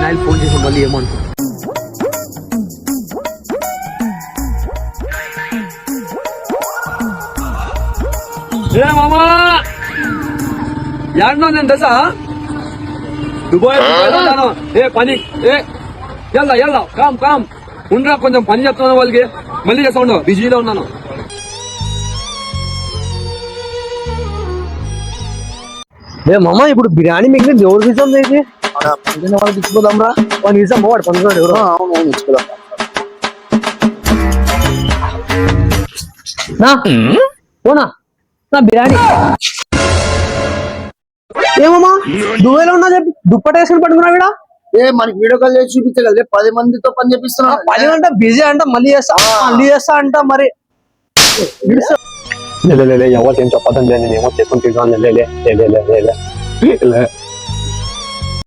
Vinyl phone చేసి మళ్ళీ ఏమంటారు. మామా యాడ్నో నేను దశ దుబాయ్ పని ఎల్లా కామ్ ఉండరా, కొంచెం పని చెప్తున్నాను వాళ్ళకి, మళ్ళీ చేస్తా ఉండవు, బిజీలో ఉన్నాను. మామ ఇప్పుడు బిర్యానీ మిగిలింది ఎవరికి ఇస్తాం చేసి వాళ్ళకి ఇచ్చిపోదాం రా, వాడిని ఇస్తాం వాడు పండుగ ఎవరు. అవును ఇచ్చిపోదాం పోనా నా బిర్యానీ. ఏమమ్మా దుబాయ్లో ఉన్నా చెప్పి దుప్పటి వేసుకుని పట్టుకున్నా వీడ. మనకి వీడియో కాల్ చేసి చూపించగలదే 10 మందితో పని చేపిస్తున్నా. 10 అంటే బిజీ అంట, మళ్ళీ చేస్తా అంట. మరి ఎవరికేం చెప్పదండి, నేను ఏమో చేసుకుంటాను.